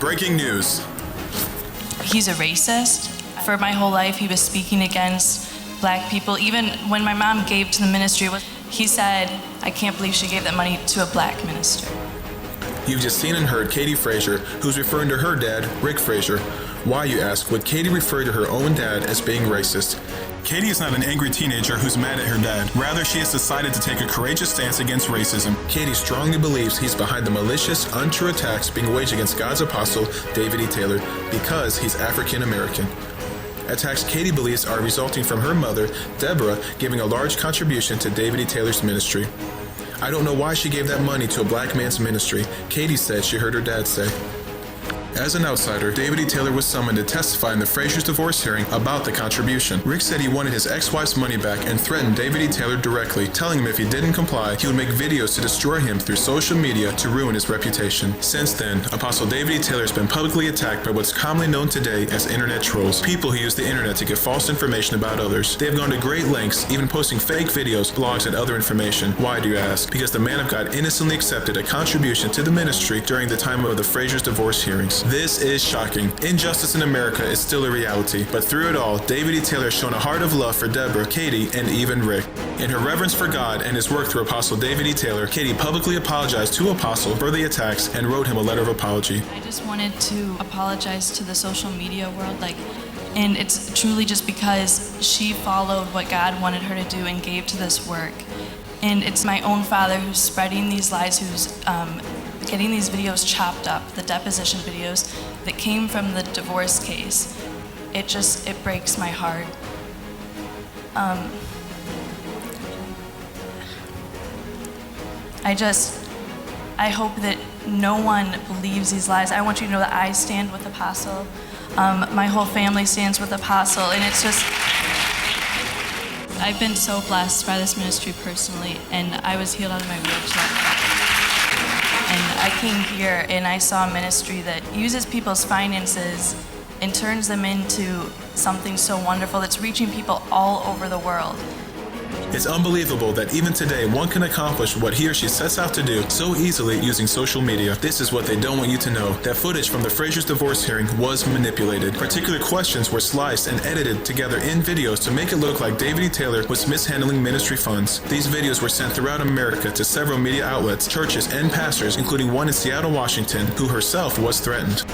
Breaking news. He's a racist. For my whole life, he was speaking against black people. Even when my mom gave to the ministry, he said, I can't believe she gave that money to a black minister. You've just seen and heard Katie Frazier, who's referring to her dad, Rick Frazier. Why, you ask, would Katie refer to her own dad as being racist? Katie is not an angry teenager who's mad at her dad. Rather, she has decided to take a courageous stance against racism. Katie strongly believes he's behind the malicious, untrue attacks being waged against God's apostle, David E. Taylor, because he's African American. Attacks Katie believes are resulting from her mother, Deborah, giving a large contribution to David E. Taylor's ministry. I don't know why she gave that money to a black man's ministry, Katie said she heard her dad say. As an outsider, David E. Taylor was summoned to testify in the Frazier's divorce hearing about the contribution. Rick said he wanted his ex-wife's money back and threatened David E. Taylor directly, telling him if he didn't comply, he would make videos to destroy him through social media to ruin his reputation. Since then, Apostle David E. Taylor has been publicly attacked by what's commonly known today as internet trolls, people who use the internet to give false information about others. They have gone to great lengths, even posting fake videos, blogs, and other information. Why, do you ask? Because the man of God innocently accepted a contribution to the ministry during the time of the Frazier's divorce hearings. This is shocking. Injustice in America is still a reality, but through it all, David E. Taylor has shown a heart of love for Deborah, Katie, and even Rick. In her reverence for God and his work through Apostle David E. Taylor, Katie publicly apologized to Apostle for the attacks and wrote him a letter of apology. I just wanted to apologize to the social media world, and it's truly just because she followed what God wanted her to do and gave to this work. And it's my own father who's spreading these lies, who's getting these videos chopped up, the deposition videos that came from the divorce case. It breaks my heart. I hope that no one believes these lies. I want you to know that I stand with Apostle. My whole family stands with Apostle, and it's just, I've been so blessed by this ministry personally, and I was healed out of my wheelchair. And I came here and I saw a ministry that uses people's finances and turns them into something so wonderful that's reaching people all over the world. It's unbelievable that even today one can accomplish what he or she sets out to do so easily using social media. This is what they don't want you to know. That footage from the Frazier's divorce hearing was manipulated. Particular questions were sliced and edited together in videos to make it look like David E. Taylor was mishandling ministry funds. These videos were sent throughout America to several media outlets, churches, and pastors, including one in Seattle, Washington, who herself was threatened.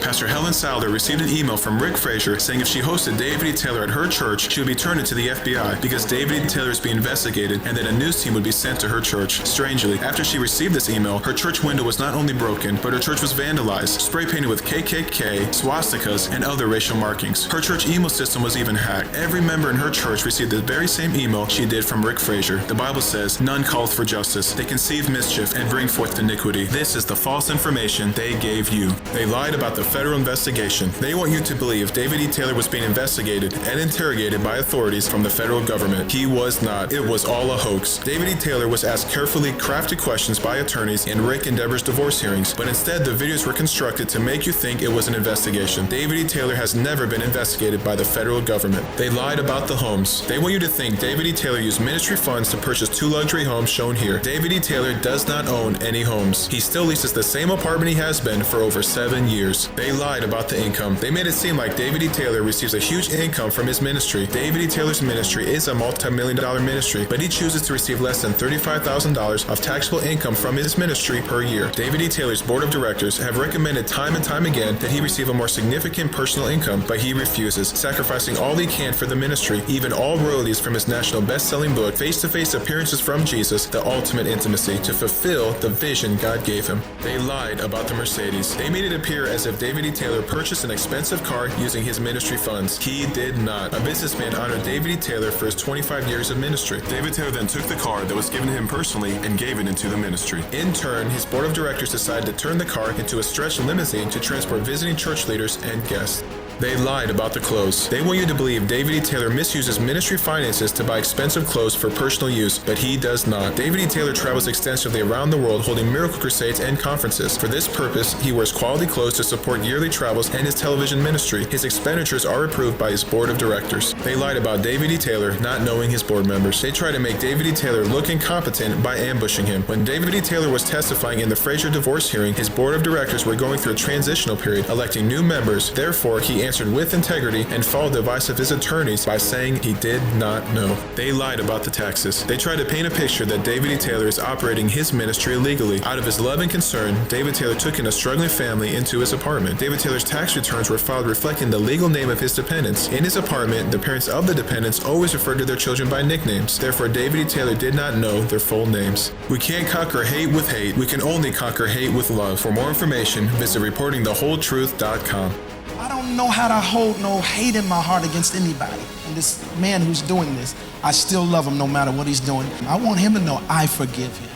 Pastor Helen Salder received an email from Rick Frazier saying if she hosted David E. Taylor at her church, she would be turned into the FBI because David E. Taylor is being investigated and that a news team would be sent to her church. Strangely, after she received this email, her church window was not only broken, but her church was vandalized, spray painted with KKK, swastikas, and other racial markings. Her church email system was even hacked. Every member in her church received the very same email she did from Rick Frazier. The Bible says, none calleth for justice. They conceive mischief and bring forth iniquity. This is the false information they gave you. They lied about the federal investigation. They want you to believe David E. Taylor was being investigated and interrogated by authorities from the federal government. He was not. It was all a hoax. David E. Taylor was asked carefully crafted questions by attorneys in Rick and Deborah's divorce hearings, but instead the videos were constructed to make you think it was an investigation. David E. Taylor has never been investigated by the federal government. They lied about the homes. They want you to think David E. Taylor used ministry funds to purchase 2 luxury homes shown here. David E. Taylor does not own any homes. He still leases the same apartment he has been for over 7 years. They lied about the income. They made it seem like David E. Taylor receives a huge income from his ministry. David E. Taylor's ministry is a multi-million-dollar ministry, but he chooses to receive less than $35,000 of taxable income from his ministry per year. David E. Taylor's board of directors have recommended time and time again that he receive a more significant personal income, but he refuses, sacrificing all he can for the ministry, even all royalties from his national best-selling book, Face-to-Face Appearances from Jesus, The Ultimate Intimacy, to fulfill the vision God gave him. They lied about the Mercedes. They made it appear as if David E. Taylor purchased an expensive car using his ministry funds. He did not. A businessman honored David E. Taylor for his 25 years of ministry. David Taylor then took the car that was given to him personally and gave it into the ministry. In turn, his board of directors decided to turn the car into a stretch limousine to transport visiting church leaders and guests. They lied about the clothes. They want you to believe David E. Taylor misuses ministry finances to buy expensive clothes for personal use, but he does not. David E. Taylor travels extensively around the world holding miracle crusades and conferences. For this purpose, he wears quality clothes to support yearly travels and his television ministry. His expenditures are approved by his board of directors. They lied about David E. Taylor, not knowing his board members. They tried to make David E. Taylor look incompetent by ambushing him. When David E. Taylor was testifying in the Frazier divorce hearing, his board of directors were going through a transitional period, electing new members. Therefore, he answered with integrity and followed the advice of his attorneys by saying he did not know. They lied about the taxes. They tried to paint a picture that David E. Taylor is operating his ministry illegally. Out of his love and concern, David Taylor took in a struggling family into his apartment. David Taylor's tax returns were filed reflecting the legal name of his dependents. In his apartment, the parents of the dependents always referred to their children by nicknames. Therefore, David E. Taylor did not know their full names. We can't conquer hate with hate. We can only conquer hate with love. For more information, visit reportingthewholetruth.com. I don't know how to hold no hate in my heart against anybody. And this man who's doing this, I still love him no matter what he's doing. I want him to know I forgive him.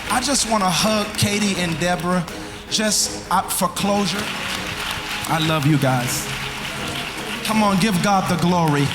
I just want to hug Katie and Deborah just for closure. I love you guys. Come on, give God the glory.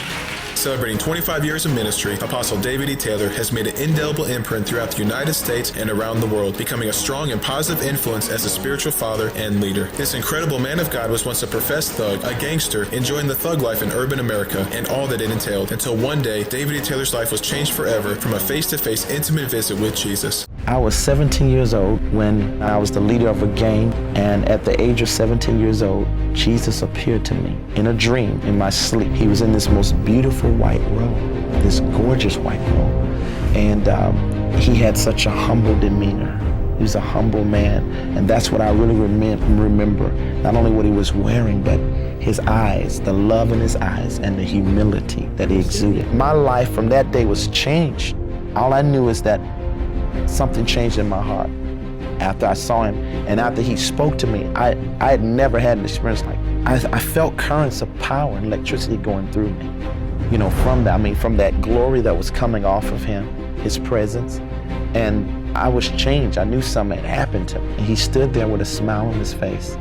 Celebrating 25 years of ministry, Apostle David E. Taylor has made an indelible imprint throughout the United States and around the world, becoming a strong and positive influence as a spiritual father and leader. This incredible man of God was once a professed thug, a gangster, enjoying the thug life in urban America and all that it entailed, until one day, David E. Taylor's life was changed forever from a face-to-face intimate visit with Jesus. I was 17 years old when I was the leader of a gang, and at the age of 17 years old, Jesus appeared to me in a dream in my sleep. He was in this most beautiful white robe, this gorgeous white robe, and he had such a humble demeanor. He was a humble man, and that's what I really remember. Not only what he was wearing, but his eyes, the love in his eyes, and the humility that he exuded. My life from that day was changed. All I knew is that something changed in my heart after I saw him, and after he spoke to me. I had never had an experience like I felt currents of power and electricity going through me. You know, from that glory that was coming off of him, his presence, and I was changed. I knew something had happened to him. And he stood there with a smile on his face,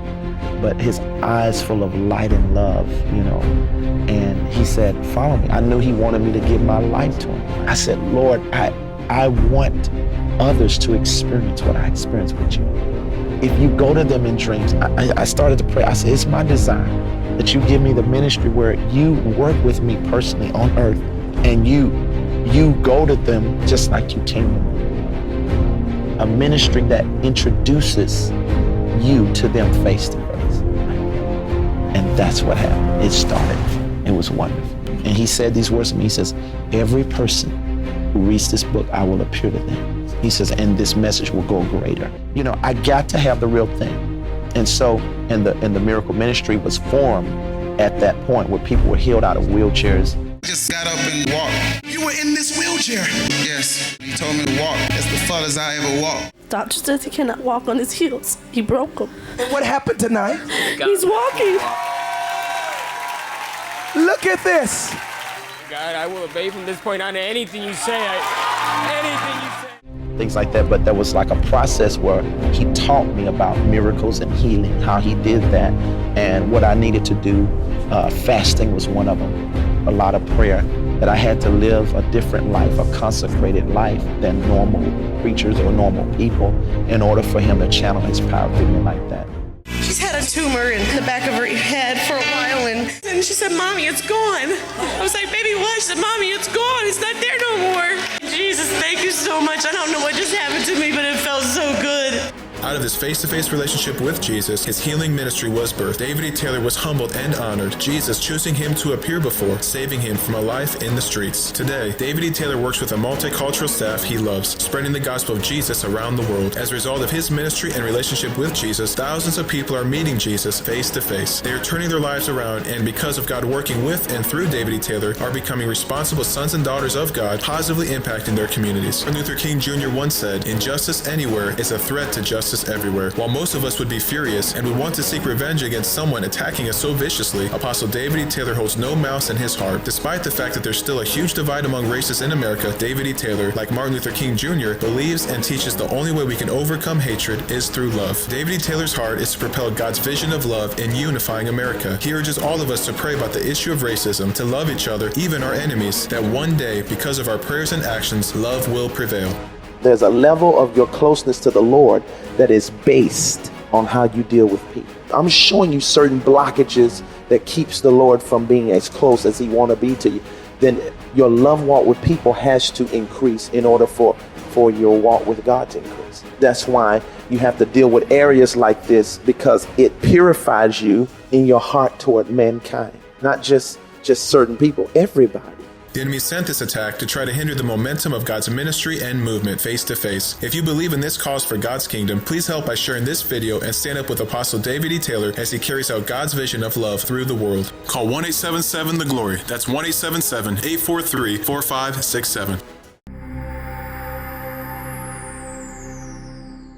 but his eyes full of light and love, you know, and he said, "Follow me." I knew he wanted me to give my life to him. I said, "Lord, I want others to experience what I experienced with you. If you go to them in dreams," I started to pray. I said, "It's my desire that you give me the ministry where you work with me personally on earth, and you go to them just like you came to me. A ministry that introduces you to them face to face." And that's what happened. It started. It was wonderful. And he said these words to me. He says, "Every person who reads this book, I will appear to them." He says, "and this message will go greater." You know, I got to have the real thing. And so, and the miracle ministry was formed at that point where people were healed out of wheelchairs. I just got up and walked. You were in this wheelchair. Yes, he told me to walk. That's the farthest I ever walked. Doctor says he cannot walk on his heels. He broke them. What happened tonight? He's walking. Look at this. God, I will obey from this point on to anything you say. Anything you say. Things like that, but there was like a process where he taught me about miracles and healing, how he did that, and what I needed to do. Fasting was one of them, a lot of prayer, that I had to live a different life, a consecrated life than normal preachers or normal people in order for him to channel his power through me like that. She's had a tumor in the back of her head for a while, and she said, "Mommy, it's gone." I was like, "Baby, what?" She said, "Mommy, it's gone. It's not there no more." Jesus, thank you so much. I don't know what just happened to me, but it felt so good. Out of this face-to-face relationship with Jesus, his healing ministry was birthed. David E. Taylor was humbled and honored, Jesus choosing him to appear before, saving him from a life in the streets. Today, David E. Taylor works with a multicultural staff he loves, spreading the gospel of Jesus around the world. As a result of his ministry and relationship with Jesus, thousands of people are meeting Jesus face-to-face. They are turning their lives around, and because of God working with and through David E. Taylor, are becoming responsible sons and daughters of God, positively impacting their communities. Martin Luther King Jr. once said, "Injustice anywhere is a threat to justice everywhere. While most of us would be furious and would want to seek revenge against someone attacking us so viciously, Apostle David E. Taylor holds no malice in his heart. Despite the fact that there's still a huge divide among races in America, David E. Taylor, like Martin Luther King Jr., believes and teaches the only way we can overcome hatred is through love. David E. Taylor's heart is to propel God's vision of love in unifying America. He urges all of us to pray about the issue of racism, to love each other, even our enemies, that one day, because of our prayers and actions, love will prevail. There's a level of your closeness to the Lord that is based on how you deal with people. I'm showing you certain blockages that keeps the Lord from being as close as he want to be to you. Then your love walk with people has to increase in order for your walk with God to increase. That's why you have to deal with areas like this, because it purifies you in your heart toward mankind, not just certain people, everybody. The enemy sent this attack to try to hinder the momentum of God's ministry and movement face to face. If you believe in this cause for God's kingdom, please help by sharing this video and stand up with Apostle David E. Taylor as he carries out God's vision of love through the world. Call 1-877-THE-GLORY. That's 1-877-843-4567.